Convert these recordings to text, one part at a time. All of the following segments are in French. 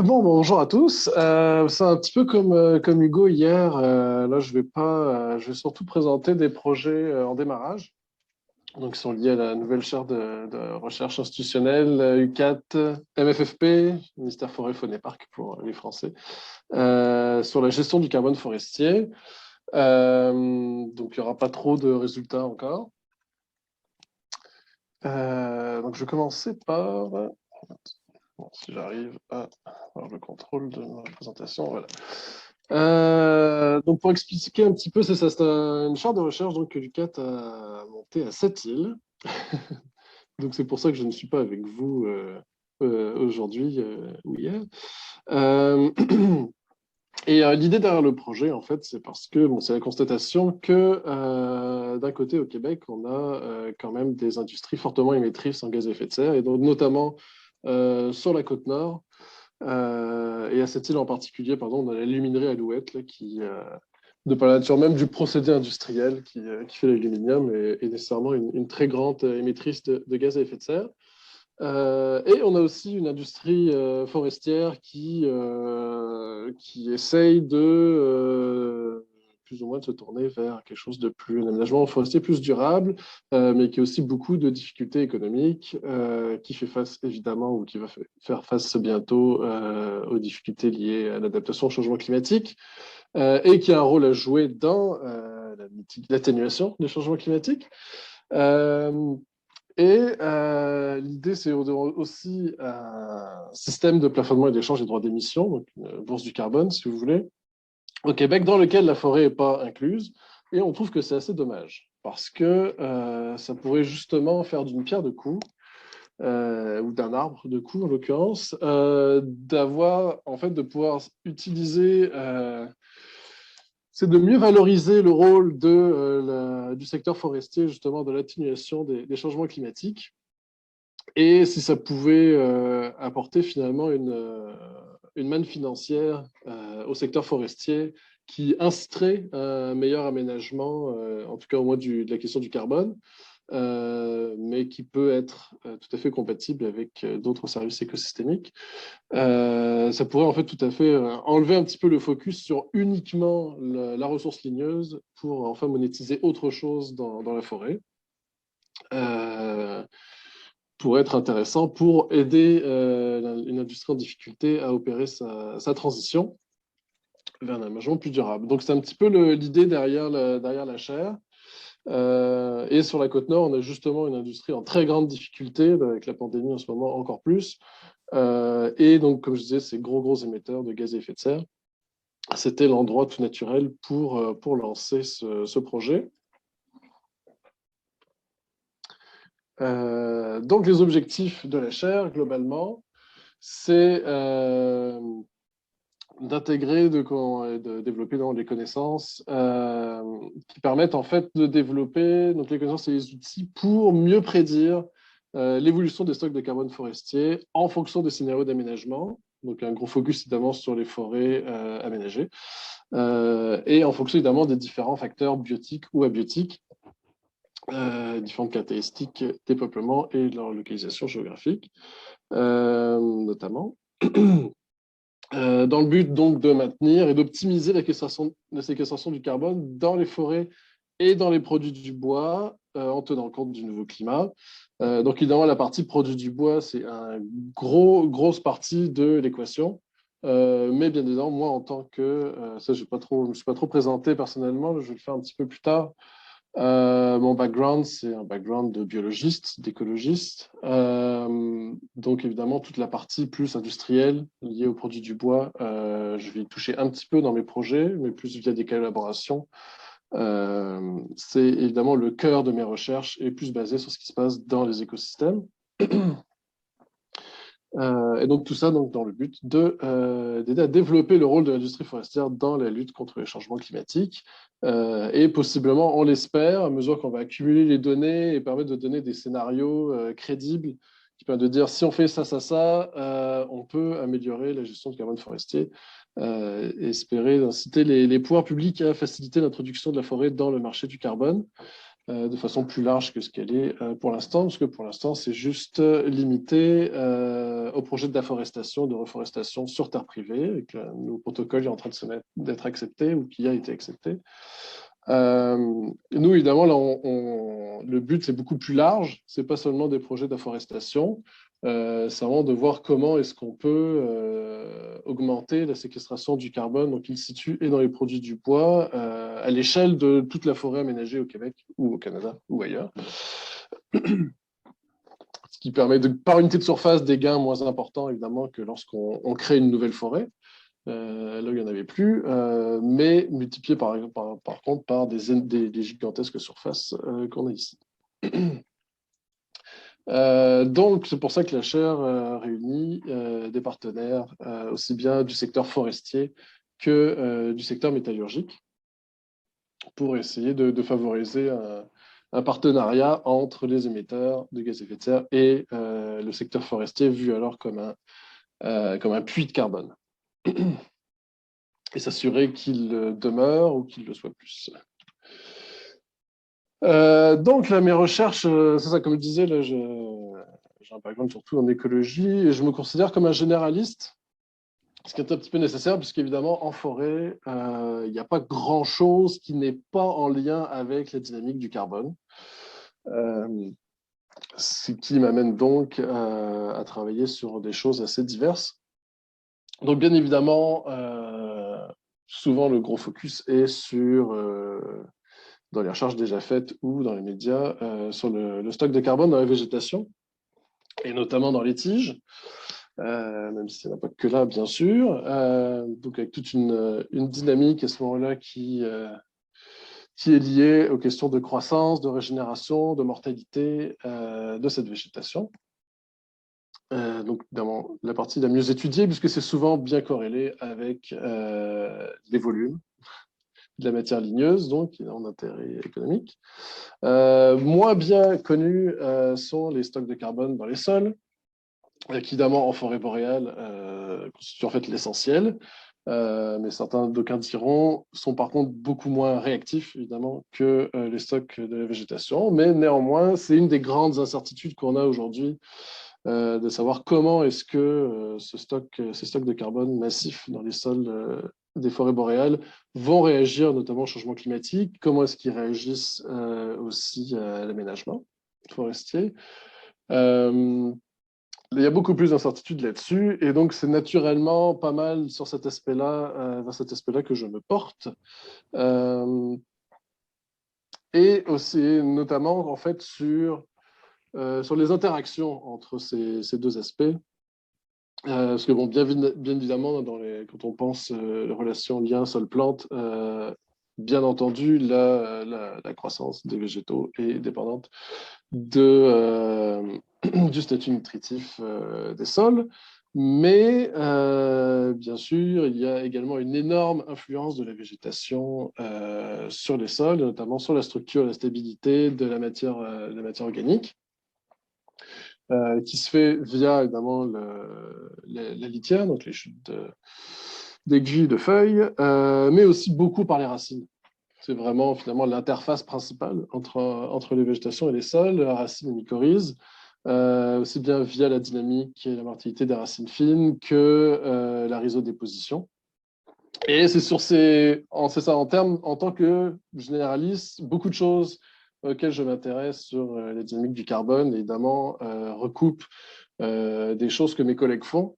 Bonjour à tous. C'est un petit peu comme Hugo hier. Là, je vais pas, je vais surtout présenter des projets en démarrage, donc qui sont liés à la nouvelle chaire de recherche institutionnelle UCAT, MFFP, Ministère Forêt, Faune et Parc pour les Français, sur la gestion du carbone forestier. Donc, il n'y aura pas trop de résultats encore. Donc, je vais commencer par, bon, si j'arrive à avoir le contrôle de ma présentation, voilà. Donc pour expliquer un petit peu, c'est ça, c'est une charte de recherche donc, que l'UCAT a montée à Sept-Îles. Donc c'est pour ça que je ne suis pas avec vous aujourd'hui ou hier. Euh, L'idée derrière le projet, en fait, c'est parce que bon, c'est la constatation que d'un côté au Québec, on a quand même des industries fortement émettrices en gaz à effet de serre, et donc notamment sur la côte nord. Et à cette île en particulier, pardon, on a l'aluminerie Alouette, là, qui, de par la nature même du procédé industriel qui fait l'aluminium, est nécessairement une très grande émettrice de gaz à effet de serre. Et on a aussi une industrie forestière qui essaye de plus ou moins de se tourner vers quelque chose de plus, un aménagement forestier plus durable, mais qui a aussi beaucoup de difficultés économiques, qui fait face évidemment, ou qui va faire face bientôt aux difficultés liées à l'adaptation au changement climatique, et qui a un rôle à jouer dans l'atténuation des changements climatiques. Euh, L'idée, c'est aussi un système de plafonnement et d'échange des droits d'émission, donc une bourse du carbone, si vous voulez, au Québec, dans lequel la forêt n'est pas incluse. Et on trouve que c'est assez dommage, parce que ça pourrait justement faire d'une pierre deux coups, ou d'un arbre de coups en l'occurrence, d'avoir, en fait, de pouvoir utiliser c'est de mieux valoriser le rôle du secteur forestier, justement, de l'atténuation des changements climatiques. Et si ça pouvait apporter finalement une manne financière au secteur forestier qui inciterait un meilleur aménagement, en tout cas au moins de la question du carbone, mais qui peut être tout à fait compatible avec d'autres services écosystémiques. Ça pourrait en fait tout à fait enlever un petit peu le focus sur uniquement la ressource ligneuse pour enfin monétiser autre chose dans la forêt. Euh, pour être intéressant pour aider une industrie en difficulté à opérer sa transition vers un aménagement plus durable. Donc c'est un petit peu l'idée derrière la chaire. Et sur la côte nord, on a justement une industrie en très grande difficulté, avec la pandémie en ce moment encore plus. Et donc, comme je disais, ces gros émetteurs de gaz à effet de serre, c'était l'endroit tout naturel pour lancer ce projet. Donc, les objectifs de la chaire, globalement, c'est d'intégrer, de développer des connaissances qui permettent en fait de développer donc, les connaissances et les outils pour mieux prédire l'évolution des stocks de carbone forestier en fonction des scénarios d'aménagement. Donc, un gros focus évidemment sur les forêts aménagées et en fonction évidemment des différents facteurs biotiques ou abiotiques, différentes caractéristiques des peuplements et de leur localisation géographique, notamment. Dans le but donc de maintenir et d'optimiser la séquestration du carbone dans les forêts et dans les produits du bois en tenant compte du nouveau climat. Donc évidemment, la partie produits du bois, c'est une grosse partie de l'équation. Mais bien évidemment, moi, en tant que... ça, je ne me suis pas trop présenté personnellement, je vais le faire un petit peu plus tard. Mon background, c'est un background de biologiste, d'écologiste. Donc, évidemment, toute la partie plus industrielle liée aux produits du bois, je vais y toucher un petit peu dans mes projets, mais plus via des collaborations. C'est évidemment le cœur de mes recherches et plus basé sur ce qui se passe dans les écosystèmes. Et donc tout ça donc, dans le but d'aider à développer le rôle de l'industrie forestière dans la lutte contre les changements climatiques et possiblement, on l'espère, à mesure qu'on va accumuler les données et permettre de donner des scénarios crédibles qui permettent de dire si on fait ça, on peut améliorer la gestion du carbone forestier et espérer inciter les pouvoirs publics à faciliter l'introduction de la forêt dans le marché du carbone de façon plus large que ce qu'elle est pour l'instant, parce que pour l'instant, c'est juste limité au projet d'afforestation, de reforestation sur terre privée, et que le nouveau protocole est en train d'être accepté ou qui a été accepté. Nous, évidemment, là, le but, c'est beaucoup plus large. Ce n'est pas seulement des projets d'afforestation. C'est vraiment de voir comment est-ce qu'on peut augmenter la séquestration du carbone, donc in situ et dans les produits du bois, à l'échelle de toute la forêt aménagée au Québec ou au Canada ou ailleurs. Ce qui permet, par unité de surface, des gains moins importants, évidemment, que lorsqu'on crée une nouvelle forêt. Là où il n'y en avait plus, mais multiplié par contre par des gigantesques surfaces qu'on a ici. Donc, c'est pour ça que la chaire réunit des partenaires aussi bien du secteur forestier que du secteur métallurgique pour essayer de favoriser un partenariat entre les émetteurs de gaz à effet de serre et le secteur forestier, vu alors comme un puits de carbone. Et s'assurer qu'il demeure ou qu'il le soit plus. Donc, là, mes recherches, c'est ça, comme je disais, là, j'ai un background surtout en écologie et je me considère comme un généraliste, ce qui est un petit peu nécessaire, puisqu'évidemment, en forêt, il n'y a pas grand-chose qui n'est pas en lien avec la dynamique du carbone. Ce qui m'amène donc à travailler sur des choses assez diverses. Donc, bien évidemment, souvent, le gros focus est dans les recherches déjà faites ou dans les médias, sur le stock de carbone dans la végétation, et notamment dans les tiges, même si ça n'a pas que là, bien sûr. Donc, avec toute une dynamique à ce moment-là qui est liée aux questions de croissance, de régénération, de mortalité de cette végétation. Donc, évidemment, la partie la mieux étudiée, puisque c'est souvent bien corrélé avec les volumes de la matière ligneuse, donc qui a un intérêt économique. Moins bien connus sont les stocks de carbone dans les sols, qui évidemment en forêt boréale constituent en fait l'essentiel. Mais certains d'aucuns diront sont par contre beaucoup moins réactifs évidemment que les stocks de la végétation, mais néanmoins c'est une des grandes incertitudes qu'on a aujourd'hui, de savoir comment est-ce que ces stocks de carbone massifs dans les sols des forêts boréales vont réagir notamment au changement climatique, comment est-ce qu'ils réagissent aussi à l'aménagement forestier. Il y a beaucoup plus d'incertitudes là-dessus, et donc c'est naturellement pas mal sur cet aspect-là, vers cet aspect-là que je me porte. Et aussi notamment en fait sur les interactions entre ces deux aspects. Parce que bon, bien évidemment, quand on pense relations lien sol-plante, bien entendu, la croissance des végétaux est dépendante du statut nutritif des sols. Mais bien sûr, il y a également une énorme influence de la végétation sur les sols, notamment sur la structure et la stabilité de la matière organique. Qui se fait via évidemment la litière, donc les chutes d'aiguilles, de feuilles, mais aussi beaucoup par les racines. C'est vraiment finalement l'interface principale entre les végétations et les sols, la racine et mycorhize, aussi bien via la dynamique et la motilité des racines fines que la rhizodéposition. Et c'est ça, en tant que généraliste, beaucoup de choses auxquelles je m'intéresse sur la dynamique du carbone, évidemment, recoupent des choses que mes collègues font,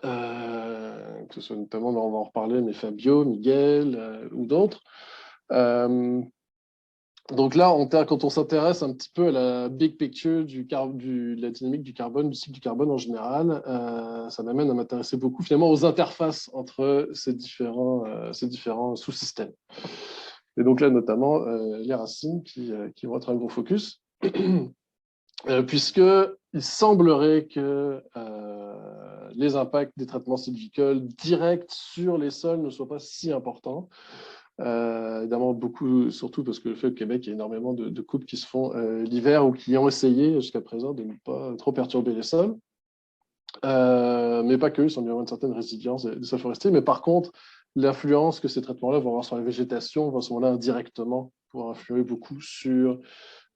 que ce soit notamment, on va en reparler, mais Fabio, Miguel ou d'autres. Donc là, quand on s'intéresse un petit peu à la big picture de la dynamique du carbone, du cycle du carbone en général, ça m'amène à m'intéresser beaucoup finalement aux interfaces entre ces différents sous-systèmes. Et donc là, notamment, les racines qui vont être un gros focus, puisqu'il semblerait que les impacts des traitements sylvicoles directs sur les sols ne soient pas si importants. Évidemment, surtout parce que le fait au Québec, il y a énormément de coupes qui se font l'hiver ou qui ont essayé jusqu'à présent de ne pas trop perturber les sols. Mais pas que, il semble y avoir une certaine résilience des sols forestiers. Mais par contre, l'influence que ces traitements-là vont avoir sur la végétation va à ce moment-là indirectement pouvoir influer beaucoup sur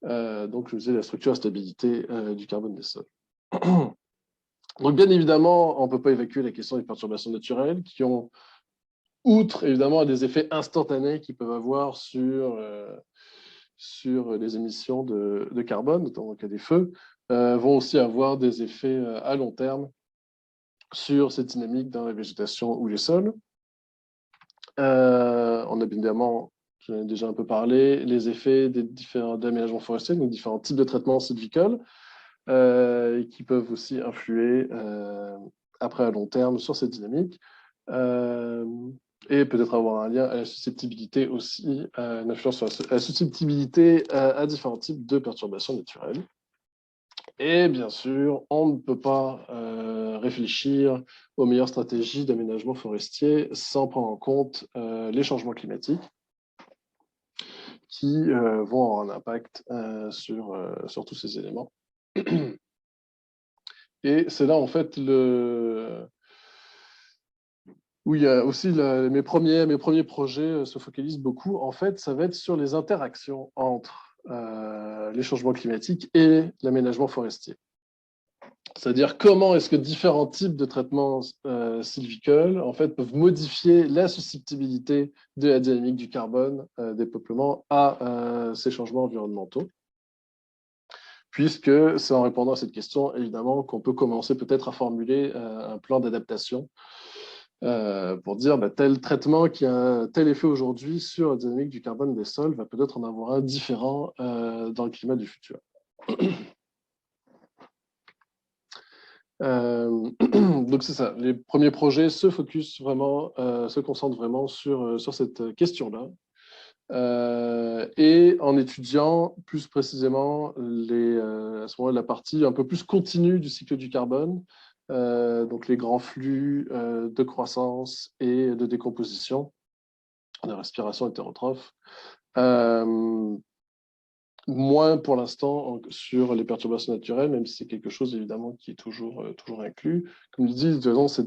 donc, je disais, la structure et la stabilité du carbone des sols. Donc, bien évidemment, on ne peut pas évacuer la question des perturbations naturelles qui ont, outre évidemment des effets instantanés qu'ils peuvent avoir sur les émissions de carbone, notamment dans le cas des feux, vont aussi avoir des effets à long terme sur cette dynamique dans la végétation ou les sols. On a évidemment, j'en ai déjà un peu parlé, les effets des différents aménagements forestiers, donc différents types de traitements sylvicoles, qui peuvent aussi influer après à long terme sur cette dynamique. Et peut-être avoir un lien à la susceptibilité aussi, une influence sur la susceptibilité à différents types de perturbations naturelles. Et bien sûr, on ne peut pas réfléchir aux meilleures stratégies d'aménagement forestier sans prendre en compte les changements climatiques qui vont avoir un impact sur tous ces éléments. Et c'est là, en fait, où il y a aussi mes premiers projets se focalisent beaucoup. En fait, ça va être sur les interactions entre les changements climatiques et l'aménagement forestier. C'est-à-dire comment est-ce que différents types de traitements sylvicoles en fait, peuvent modifier la susceptibilité de la dynamique du carbone des peuplements à ces changements environnementaux. Puisque c'est en répondant à cette question, évidemment, qu'on peut commencer peut-être à formuler un plan d'adaptation pour dire tel traitement qui a un tel effet aujourd'hui sur la dynamique du carbone des sols va peut-être en avoir un différent dans le climat du futur. Donc c'est ça, les premiers projets se concentrent vraiment sur cette question-là. Et en étudiant plus précisément à ce moment la partie un peu plus continue du cycle du carbone, donc les grands flux de croissance et de décomposition, de respiration hétérotrophe. Moins pour l'instant sur les perturbations naturelles, même si c'est quelque chose évidemment qui est toujours inclus. Comme je dis, de toute façon, c'est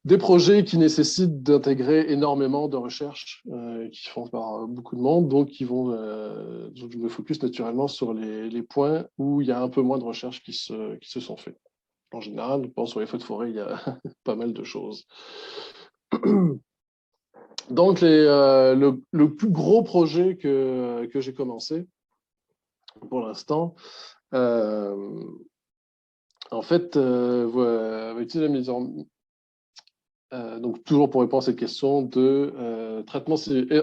des projets qui nécessitent d'intégrer énormément de recherches qui se font par beaucoup de monde, donc je me focus naturellement sur les points où il y a un peu moins de recherches qui se sont faites. En général, je pense sur les feux de forêt, il y a pas mal de choses. Donc, le plus gros projet que j'ai commencé pour l'instant, en fait, va utiliser la mise en... donc, toujours pour répondre à cette question de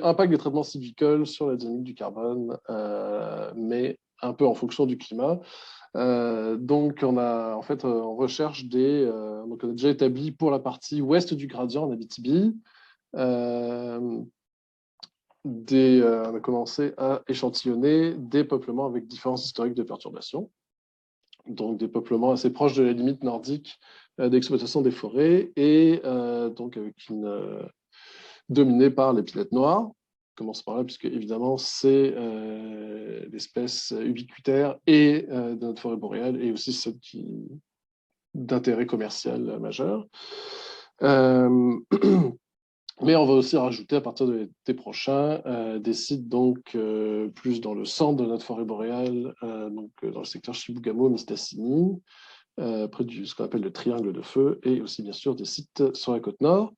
impact des traitements sylvicoles sur la dynamique du carbone, mais un peu en fonction du climat. Donc, on recherche donc on a déjà établi pour la partie ouest du gradient en Abitibi. On a commencé à échantillonner des peuplements avec différences historiques de perturbations. Donc des peuplements assez proches de la limite nordique d'exploitation des forêts et donc dominés par l'épinette noire. On commence par là, puisque évidemment, c'est l'espèce ubiquitaire et de notre forêt boréale et aussi celle d'intérêt commercial majeur. Mais on va aussi rajouter à partir de l'été prochain des sites donc plus dans le centre de notre forêt boréale, donc dans le secteur Chibougamau-Mistassini, près de ce qu'on appelle le triangle de feu, et aussi bien sûr des sites sur la côte nord.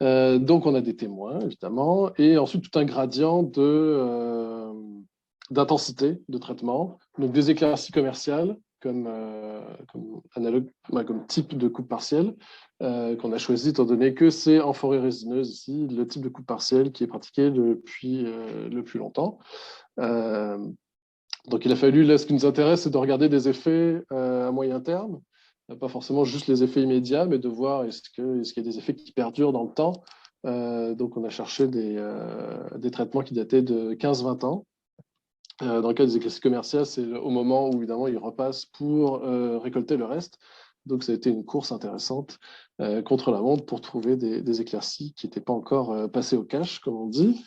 Donc on a des témoins évidemment, et ensuite tout un gradient d'intensité de traitement, donc des éclaircies commerciales comme analogue, comme type de coupe partielle qu'on a choisi étant donné que c'est en forêt résineuse ici le type de coupe partielle qui est pratiqué depuis le plus longtemps. Donc il a fallu, là ce qui nous intéresse c'est de regarder des effets à moyen terme, pas forcément juste les effets immédiats, mais de voir est-ce qu'il y a des effets qui perdurent dans le temps. Donc on a cherché des traitements qui dataient de 15-20 ans. Dans le cas des éclaircies commerciales, c'est au moment où évidemment ils repassent pour récolter le reste. Donc ça a été une course intéressante contre la montre pour trouver des éclaircies qui n'étaient pas encore passées au cache, comme on dit.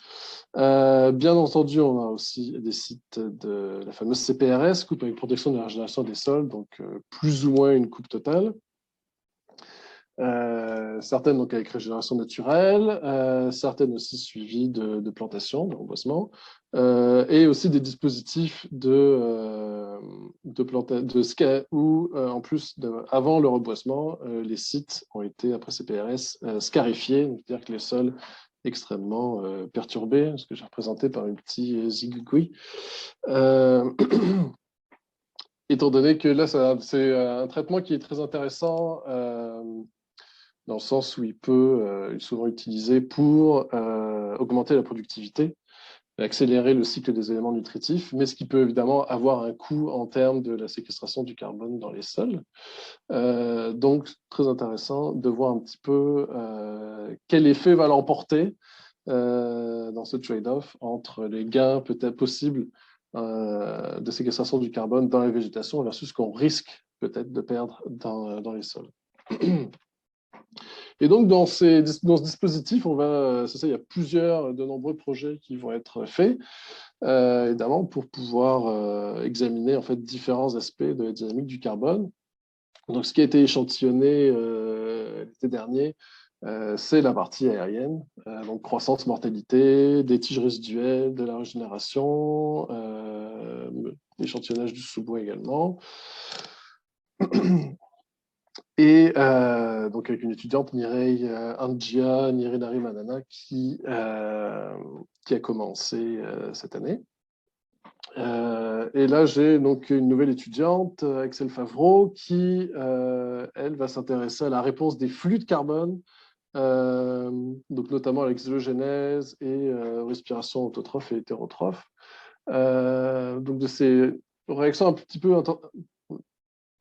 Bien entendu, on a aussi des sites de la fameuse CPRS, coupe avec protection de la régénération des sols, donc plus ou moins une coupe totale. certaines donc avec régénération naturelle, certaines aussi suivies de plantation, de reboisement, et aussi des dispositifs où, en plus, avant le reboisement, les sites ont été, après CPRS, scarifiés, c'est-à-dire que les sols extrêmement perturbés, ce que j'ai représenté par un petit zigouigui. Étant donné que là, c'est un traitement qui est très intéressant dans le sens où il peut être souvent utilisé pour augmenter la productivité, accélérer le cycle des éléments nutritifs, mais ce qui peut évidemment avoir un coût en termes de la séquestration du carbone dans les sols. Donc, très intéressant de voir un petit peu quel effet va l'emporter dans ce trade-off entre les gains peut-être possibles de séquestration du carbone dans la végétation versus ce qu'on risque peut-être de perdre dans les sols. Et donc, dans ce dispositif, c'est ça, il y a de nombreux projets qui vont être faits, évidemment, pour pouvoir examiner en fait différents aspects de la dynamique du carbone. Donc, ce qui a été échantillonné l'été dernier, c'est la partie aérienne, donc croissance, mortalité, des tiges résiduelles, de la régénération, l'échantillonnage du sous-bois également. Et donc avec une étudiante, Mireille Angia Nirinari Manana, qui a commencé cette année. Et là, j'ai donc une nouvelle étudiante, Axel Favreau, qui, elle, va s'intéresser à la réponse des flux de carbone, donc notamment à l'exogénèse et respiration autotrophe et hétérotrophe. Donc de ces réactions un petit peu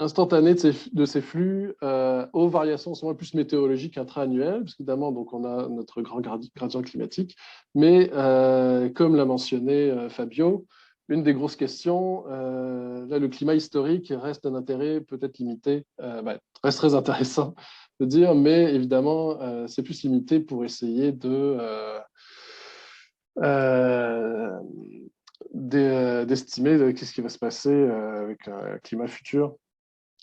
instantanées de ces flux aux variations souvent plus météorologiques intra-annuelles, parce qu'évidemment, donc on a notre grand gradient climatique, mais comme l'a mentionné Fabio, une des grosses questions, là, le climat historique reste d'un intérêt peut-être limité, reste très intéressant de dire, mais évidemment, c'est plus limité pour essayer d'estimer qu'est-ce qui va se passer avec un climat futur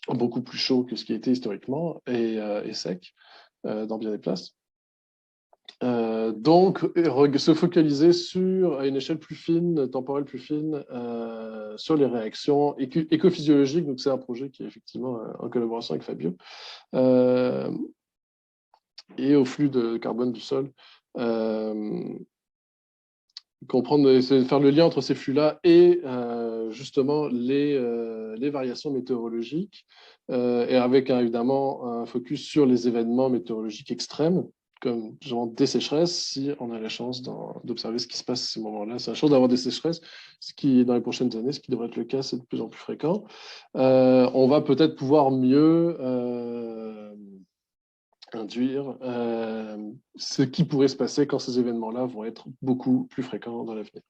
beaucoup plus chaud que ce qui a été historiquement et sec dans bien des places. Donc, se focaliser à une échelle plus fine, temporelle plus fine, sur les réactions écophysiologiques. Donc, c'est un projet qui est effectivement en collaboration avec Fabio. Et au flux de carbone du sol. C'est faire le lien entre ces flux-là et justement les variations météorologiques, et avec évidemment un focus sur les événements météorologiques extrêmes, comme genre des sécheresses, si on a la chance d'observer ce qui se passe à ces moments-là. C'est la chance d'avoir des sécheresses, ce qui, dans les prochaines années, ce qui devrait être le cas, c'est de plus en plus fréquent. On va peut-être pouvoir mieux induire ce qui pourrait se passer quand ces événements-là vont être beaucoup plus fréquents dans l'avenir.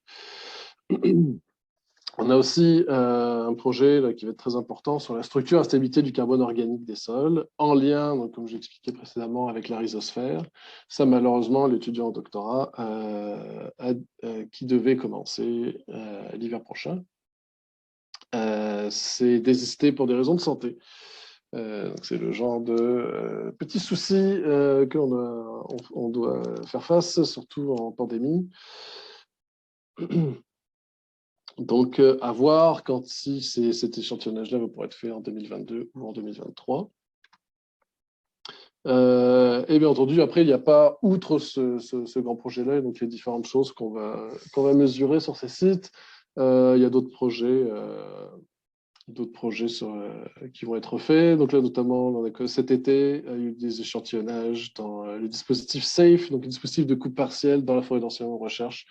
On a aussi un projet là, qui va être très important sur la structure et la stabilité du carbone organique des sols, en lien, donc, comme j'expliquais précédemment, avec la rhizosphère. Ça, malheureusement, l'étudiant en doctorat qui devait commencer l'hiver prochain s'est désisté pour des raisons de santé. C'est le genre de petits soucis qu'on doit faire face, surtout en pandémie. Donc, à voir si cet échantillonnage-là va pouvoir être fait en 2022 ou en 2023. Et bien entendu, après, il n'y a pas, outre ce grand projet-là, donc les différentes choses qu'on va mesurer sur ces sites, il y a d'autres projets qui vont être faits. Donc là, notamment, cet été, il y a eu des échantillonnages dans le dispositif SAFE, donc le dispositif de coupe partielle dans la forêt d'enseignement recherche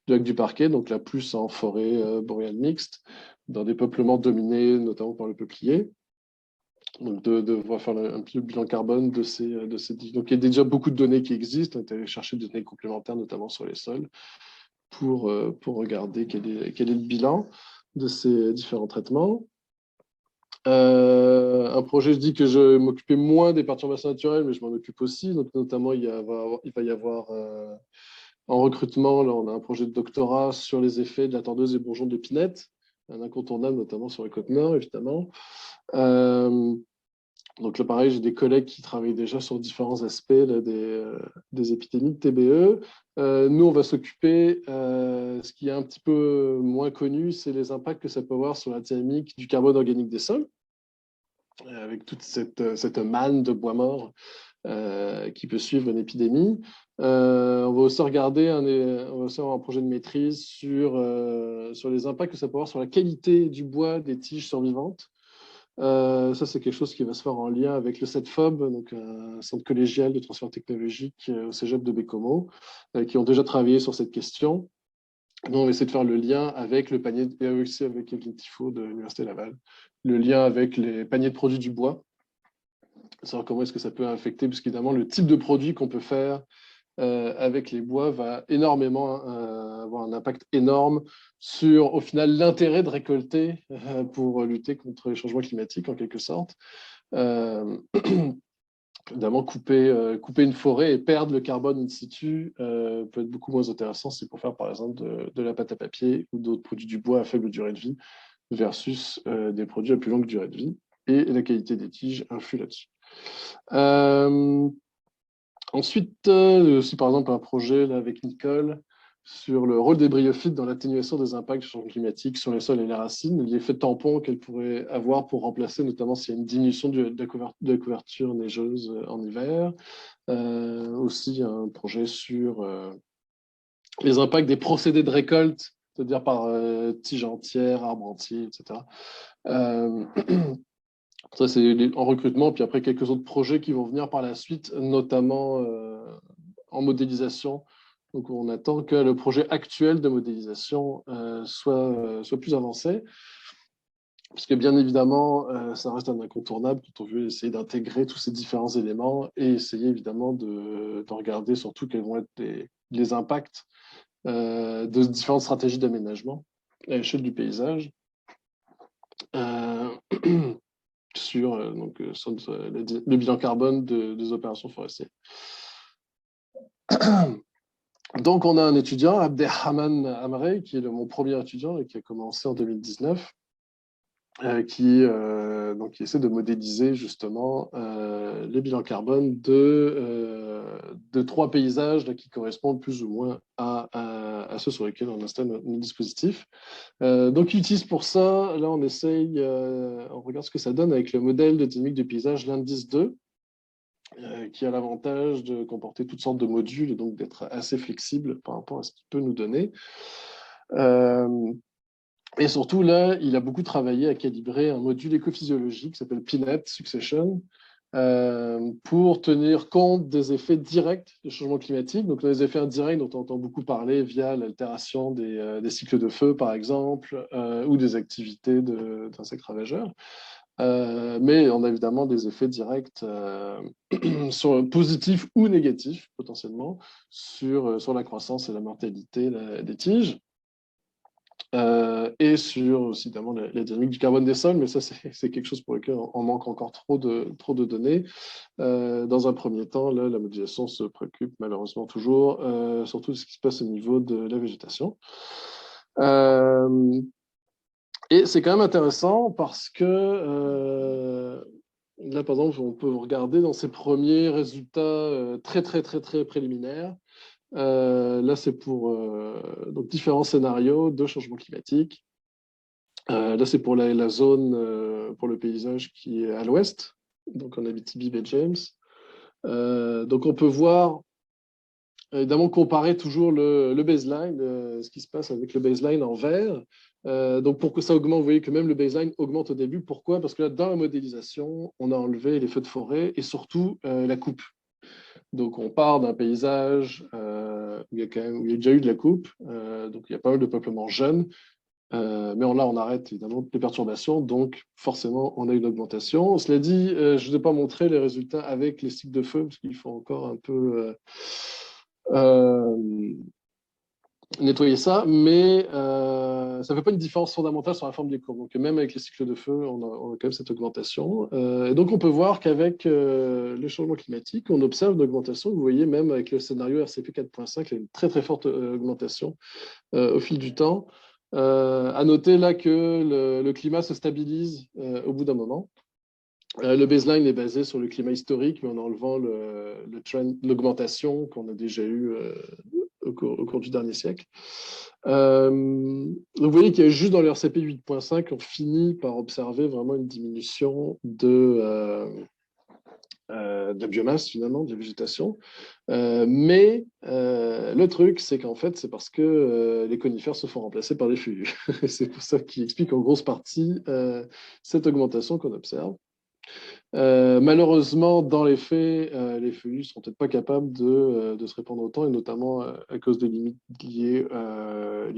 du lac du Parquet, donc là, plus en forêt boréale mixte, dans des peuplements dominés notamment par le peuplier. Donc, de faire un petit bilan carbone de ces. Donc, il y a déjà beaucoup de données qui existent. On est allé chercher des données complémentaires, notamment sur les sols, pour regarder quel est le bilan de ces différents traitements. Un projet, je dis que je m'occupais moins des perturbations naturelles, mais je m'en occupe aussi. Donc, notamment, il va y avoir en recrutement, là, on a un projet de doctorat sur les effets de la tordeuse et bourgeons d'épinette, un incontournable, notamment sur les côtes nord, évidemment. Donc là, pareil, j'ai des collègues qui travaillent déjà sur différents aspects là, des épidémies de TBE. Nous, on va s'occuper, ce qui est un petit peu moins connu, c'est les impacts que ça peut avoir sur la dynamique du carbone organique des sols, avec toute cette manne de bois mort qui peut suivre une épidémie. On va aussi regarder on va aussi avoir un projet de maîtrise sur les impacts que ça peut avoir sur la qualité du bois des tiges survivantes. Ça, c'est quelque chose qui va se faire en lien avec le CETFOB, donc un centre collégial de transfert technologique au Cégep de Baie-Comeau, qui ont déjà travaillé sur cette question. Nous, on va essayer de faire le lien avec le panier, et aussi avec l'INTIFO de l'Université Laval, le lien avec les paniers de produits du bois, savoir comment est-ce que ça peut affecter, parce qu'évidemment, le type de produit qu'on peut faire avec les bois va énormément avoir un impact énorme sur, au final, l'intérêt de récolter pour lutter contre les changements climatiques, en quelque sorte. Évidemment, couper une forêt et perdre le carbone in situ peut être beaucoup moins intéressant si pour faire, par exemple, de la pâte à papier ou d'autres produits du bois à faible durée de vie versus des produits à plus longue durée de vie. Et la qualité des tiges influe là-dessus. Ensuite, aussi par exemple un projet là, avec Nicole sur le rôle des bryophytes dans l'atténuation des impacts du changement climatique sur les sols et les racines, l'effet tampon qu'elle pourrait avoir pour remplacer, notamment s'il y a une diminution de la couverture neigeuse en hiver. Aussi un projet sur les impacts des procédés de récolte, c'est-à-dire par tige entière, arbre entier, etc. Ça, c'est en recrutement, puis après quelques autres projets qui vont venir par la suite, notamment en modélisation. Donc, on attend que le projet actuel de modélisation soit plus avancé, parce que bien évidemment, ça reste un incontournable quand on veut essayer d'intégrer tous ces différents éléments et essayer évidemment de regarder surtout quels vont être les impacts de différentes stratégies d'aménagement à l'échelle du paysage. Sur le bilan carbone des opérations forestières. Donc, on a un étudiant, Abderrahman Amrei, qui est mon premier étudiant et qui a commencé en 2019, qui essaie de modéliser justement les bilans carbone de 3 paysages là, qui correspondent plus ou moins à ceux sur lesquels on installe nos dispositifs. Donc, il utilise pour ça, là, on essaye, on regarde ce que ça donne avec le modèle de dynamique du paysage, l'indice 2, qui a l'avantage de comporter toutes sortes de modules et donc d'être assez flexible par rapport à ce qu'il peut nous donner. Et surtout, là, il a beaucoup travaillé à calibrer un module écophysiologique qui s'appelle PNET Succession, pour tenir compte des effets directs du changement climatique. Donc, les effets indirects dont on entend beaucoup parler via l'altération des cycles de feu, par exemple, ou des activités d'insectes ravageurs. Mais on a évidemment des effets directs positifs ou négatifs, potentiellement, sur la croissance et la mortalité des tiges. Et sur aussi, évidemment, la dynamique du carbone des sols, mais ça, c'est quelque chose pour lequel on manque encore trop de données. Dans un premier temps, là, la modélisation se préoccupe malheureusement toujours, surtout de ce qui se passe au niveau de la végétation. Et c'est quand même intéressant parce que là, par exemple, on peut regarder dans ces premiers résultats très préliminaires. Là, c'est pour donc différents scénarios de changement climatique. Là, c'est pour la zone, pour le paysage qui est à l'ouest, donc en Abitibi et James. Donc, on peut voir, évidemment, comparer toujours le baseline, ce qui se passe avec le baseline en vert. Donc, pour que ça augmente, vous voyez que même le baseline augmente au début. Pourquoi? Parce que là, dans la modélisation, on a enlevé les feux de forêt et surtout la coupe. Donc, on part d'un paysage où il y a déjà eu de la coupe, donc il y a pas mal de peuplement jeune, mais là, on arrête évidemment les perturbations, donc forcément, on a une augmentation. Cela dit, je ne vous ai pas montré les résultats avec les cycles de feu, parce qu'il faut encore un peu nettoyer ça, mais ça ne fait pas une différence fondamentale sur la forme des courbes. Donc, même avec les cycles de feu, on a quand même cette augmentation. Et donc, on peut voir qu'avec le changement climatique, on observe une augmentation. Vous voyez, même avec le scénario RCP 4.5, il y a une très forte augmentation au fil du temps. À noter là que le climat se stabilise au bout d'un moment. Le baseline est basé sur le climat historique, mais en enlevant l'augmentation qu'on a déjà eue au cours du dernier siècle. Donc vous voyez qu'il y a juste dans le RCP 8.5, on finit par observer vraiment une diminution de biomasse, finalement, de la végétation. Mais le truc, c'est qu'en fait, c'est parce que les conifères se font remplacer par des feuillus. C'est pour ça qui explique en grosse partie cette augmentation qu'on observe. Malheureusement, dans les faits, les feuillus ne seront peut-être pas capables de se répandre autant, et notamment à cause des limites liées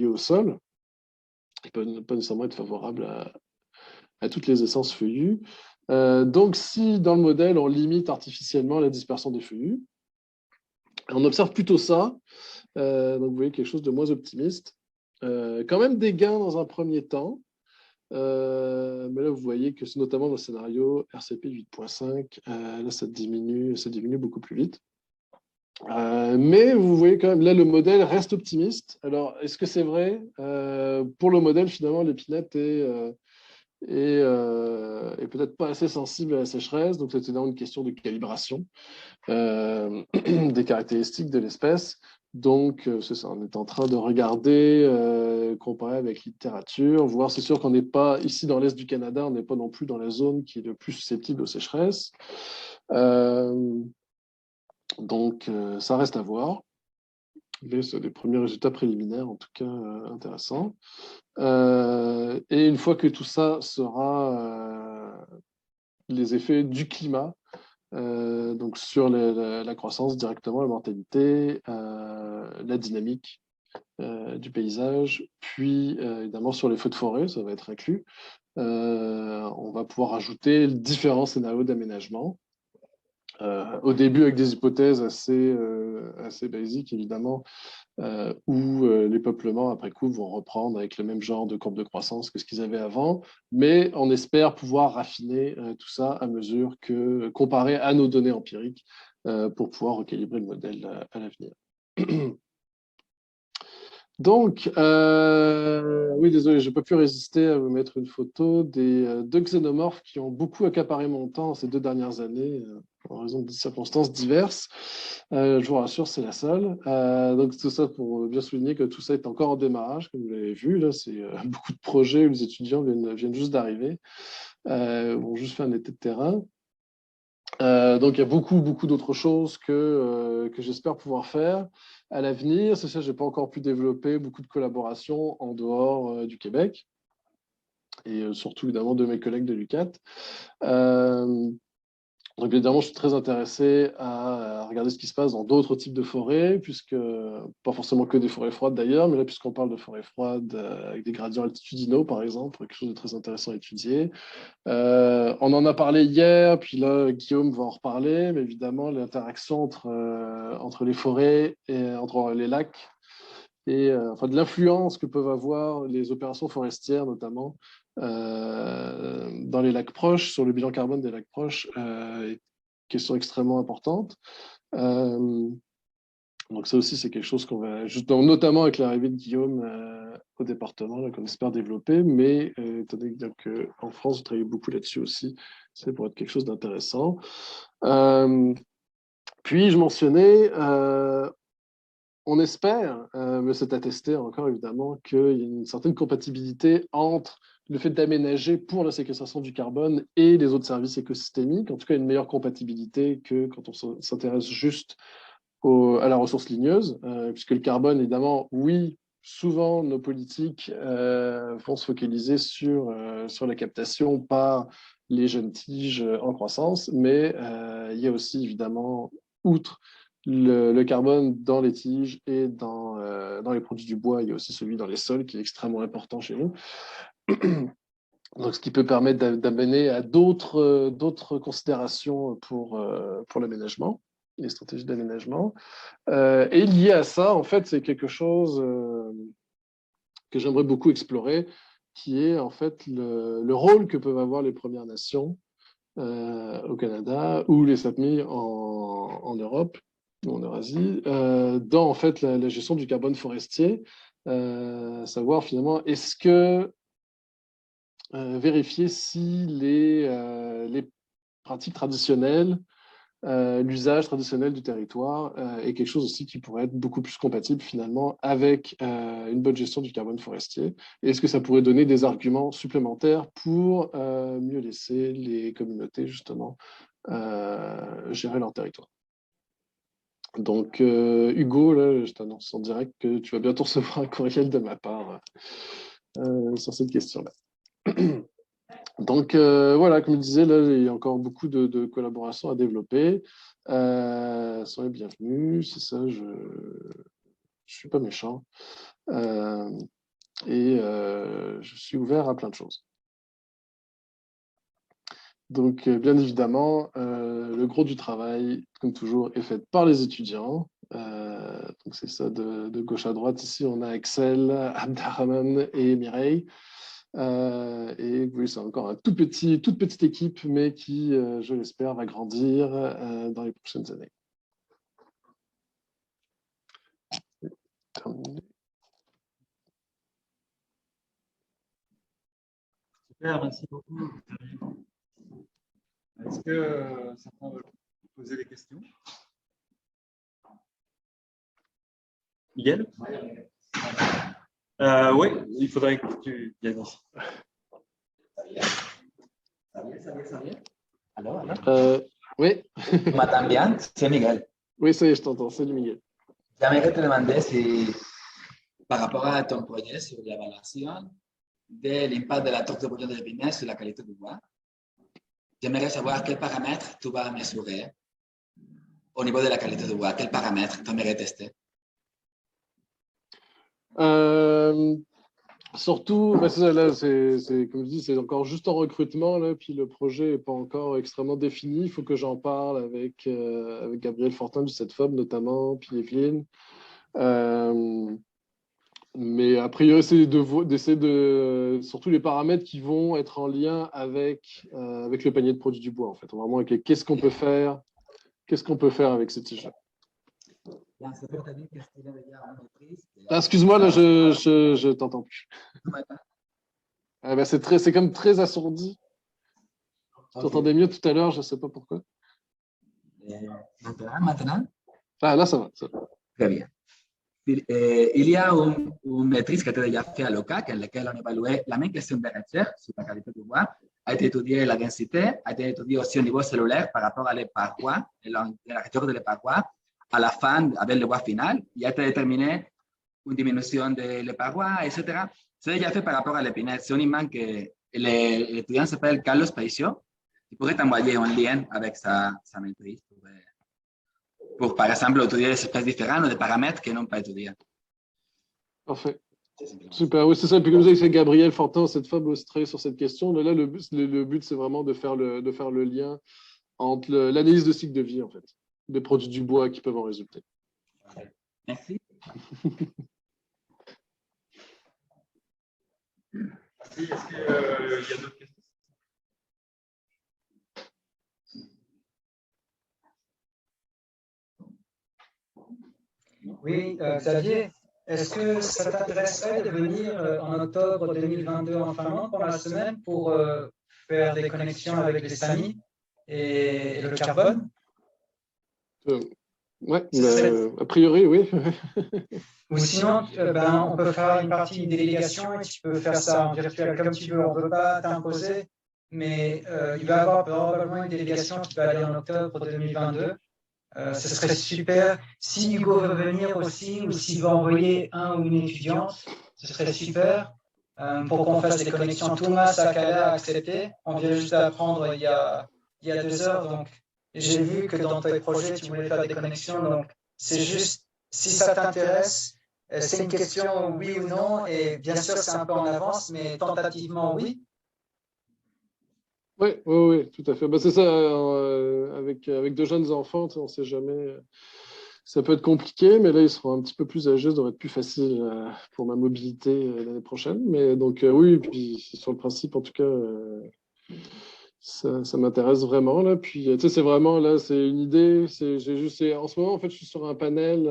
au sol. Ils ne peuvent pas nécessairement être favorables à toutes les essences feuillues. Donc, si dans le modèle, on limite artificiellement la dispersion des feuillus, on observe plutôt ça. Donc, vous voyez quelque chose de moins optimiste. Quand même des gains dans un premier temps. Mais là, vous voyez que c'est notamment dans le scénario RCP 8.5, là, ça diminue beaucoup plus vite. Mais vous voyez quand même, là, le modèle reste optimiste. Alors, est-ce que c'est vrai? Pour le modèle, finalement, l'épinette est peut-être pas assez sensible à la sécheresse. Donc, c'est évidemment une question de calibration des caractéristiques de l'espèce. Donc, c'est ça, on est en train de regarder, comparer avec la littérature, voir, c'est sûr qu'on n'est pas, ici dans l'Est du Canada, on n'est pas non plus dans la zone qui est le plus susceptible aux sécheresses. Donc, ça reste à voir. Mais c'est des premiers résultats préliminaires, en tout cas, intéressants. Et une fois que tout ça sera les effets du climat, donc sur la croissance directement, la mortalité, la dynamique du paysage, puis évidemment sur les feux de forêt, ça va être inclus. On va pouvoir ajouter différents scénarios d'aménagement. Au début avec des hypothèses assez basiques, évidemment, où les peuplements, après coup, vont reprendre avec le même genre de courbe de croissance que ce qu'ils avaient avant, mais on espère pouvoir raffiner tout ça à mesure que, comparé à nos données empiriques, pour pouvoir recalibrer le modèle à l'avenir. Donc, oui, désolé, je n'ai pas pu résister à vous mettre une photo des deux xénomorphes qui ont beaucoup accaparé mon temps ces 2 dernières années, en raison de circonstances diverses. Je vous rassure, c'est la seule. Donc, tout ça pour bien souligner que tout ça est encore en démarrage, comme vous l'avez vu. Là, c'est beaucoup de projets où les étudiants viennent juste d'arriver, ont juste fait un été de terrain. Donc, il y a beaucoup d'autres choses que j'espère pouvoir faire à l'avenir. C'est ça, je n'ai pas encore pu développer beaucoup de collaborations en dehors du Québec et surtout, évidemment, de mes collègues de l'UQAT. Donc, évidemment, je suis très intéressé à regarder ce qui se passe dans d'autres types de forêts, puisque pas forcément que des forêts froides d'ailleurs, mais là, puisqu'on parle de forêts froides avec des gradients altitudinaux, par exemple, quelque chose de très intéressant à étudier. On en a parlé hier, puis là, Guillaume va en reparler, mais évidemment, l'interaction entre les forêts et entre les lacs, et enfin, de l'influence que peuvent avoir les opérations forestières, notamment dans les lacs proches, sur le bilan carbone des lacs proches, est une question extrêmement importante. Donc ça aussi, c'est quelque chose qu'on va, notamment avec l'arrivée de Guillaume au département, qu'on espère développer, mais étant donné qu'en France, vous travaillez beaucoup là-dessus aussi, ça pourrait être quelque chose d'intéressant. Puis, je mentionnais, on espère, mais c'est attesté encore évidemment, qu'il y a une certaine compatibilité entre le fait d'aménager pour la séquestration du carbone et les autres services écosystémiques, en tout cas une meilleure compatibilité que quand on s'intéresse juste à la ressource ligneuse, puisque le carbone, évidemment, oui, souvent nos politiques vont se focaliser sur la captation par les jeunes tiges en croissance, mais il y a aussi, évidemment, outre le carbone dans les tiges et dans les produits du bois, il y a aussi celui dans les sols qui est extrêmement important chez nous. Donc, ce qui peut permettre d'amener à d'autres considérations pour l'aménagement, les stratégies d'aménagement. Et lié à ça, en fait, c'est quelque chose que j'aimerais beaucoup explorer, qui est en fait le rôle que peuvent avoir les Premières Nations au Canada ou les Sapmi en Europe ou en Eurasie, dans en fait la gestion du carbone forestier, savoir finalement est-ce que vérifier si les pratiques traditionnelles, l'usage traditionnel du territoire est quelque chose aussi qui pourrait être beaucoup plus compatible finalement avec une bonne gestion du carbone forestier. Et est-ce que ça pourrait donner des arguments supplémentaires pour mieux laisser les communautés justement gérer leur territoire? Donc, Hugo, là, je t'annonce en direct que tu vas bientôt recevoir un courriel de ma part sur cette question-là. Donc, voilà, comme je disais, là, il y a encore beaucoup de collaborations à développer. Soyez bienvenus, c'est ça, je ne suis pas méchant. Et je suis ouvert à plein de choses. Donc, bien évidemment, le gros du travail, comme toujours, est fait par les étudiants. Donc, c'est ça de gauche à droite. Ici, on a Axel, Abderrahman et Mireille. Et oui, c'est encore toute petite équipe, mais qui, je l'espère, va grandir dans les prochaines années. Super, merci beaucoup. Est-ce que certains veulent poser des questions? Miguel? Oui, il faudrait que tu viennes ici. Alors, Oui. tu m'entends bien? C'est Miguel. Oui, ça y est, je t'entends. Salut, Miguel. J'aimerais te demander si, par rapport à ton projet sur l'évaluation de l'impact de la torche de bouillon de l'épinette sur la qualité du bois, j'aimerais savoir quels paramètres tu vas mesurer au niveau de la qualité du bois. Quels paramètres tu aimerais tester? Surtout, bah, là, comme je dis, c'est encore juste en recrutement, là, puis le projet n'est pas encore extrêmement défini. Il faut que j'en parle avec Gabriel Fortin du CETFOB notamment, puis Evelyne. Mais a priori, c'est d'essayer surtout les paramètres qui vont être en lien avec le panier de produits du bois, en fait. Vraiment, qu'est-ce qu'on peut faire avec ces tiges-là. Excuse-moi, là, je t'entends plus. C'est comme très assourdi. Tu entendais mieux tout à l'heure, je ne sais pas pourquoi. Maintenant? Ah, là, ça va. Très bien. Il y a une maîtrise qui a été déjà faite à l'OCAC, dans laquelle on évaluait la même question de recherche sur la qualité du bois. A été étudiée la densité, a été étudiée aussi au niveau cellulaire par rapport à les parois, la rupture des parois, à la fin, avec le bois final. Il a été déterminé une diminution des parois, etc. C'est déjà fait par rapport à l'épinette. C'est un imam que l'étudiant s'appelle Carlos Paicio. Il pourrait t'envoyer un lien avec sa maîtrise pour, par exemple, étudier des espèces différentes ou des paramètres qu'ils n'ont pas étudiés. Parfait. Super, oui, c'est ça. Puis comme ça, c'est Gabriel Fortin, cette femme austrée sur cette question. Là, le but, c'est vraiment de faire le lien entre l'analyse de cycle de vie, en fait, des produits du bois qui peuvent en résulter. Merci. Est-ce qu'il y a d'autres questions? Oui, Xavier, est-ce que ça t'intéresserait de venir en octobre 2022 en Finlande pendant la semaine pour faire des connexions avec les Samis et le carbone? Oui, a priori, oui. Ou sinon, on peut faire une partie d'une délégation et tu peux faire ça en virtuel comme tu veux. On ne veut pas t'imposer, mais il va y avoir probablement une délégation qui va aller en octobre 2022. Ce serait super. Si Hugo veut venir aussi, ou s'il veut envoyer un ou une étudiante, ce serait super pour qu'on fasse des connexions. Thomas Sakala a accepté. On vient juste d'apprendre il y a 2 heures. Donc, j'ai vu que dans tes projets, tu voulais faire des connexions. Donc, c'est juste, si ça t'intéresse, c'est une question oui ou non. Et bien sûr, c'est un peu en avance, mais tentativement oui. Oui, tout à fait. C'est ça, avec 2 jeunes enfants, on ne sait jamais. Ça peut être compliqué, mais là, ils seront un petit peu plus âgés, ça devrait être plus facile pour ma mobilité l'année prochaine. Mais donc, oui, puis sur le principe, en tout cas, ça m'intéresse vraiment. Là. Puis, tu sais, c'est vraiment, là, c'est une idée. En ce moment, en fait, je suis sur un panel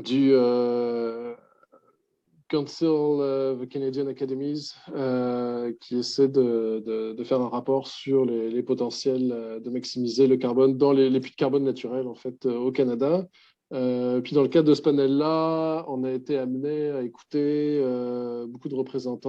du Council of Canadian Academies qui essaie de faire un rapport sur les potentiels de maximiser le carbone dans les puits de carbone naturels en fait, au Canada. Puis dans le cadre de ce panel-là, on a été amené à écouter beaucoup de représentants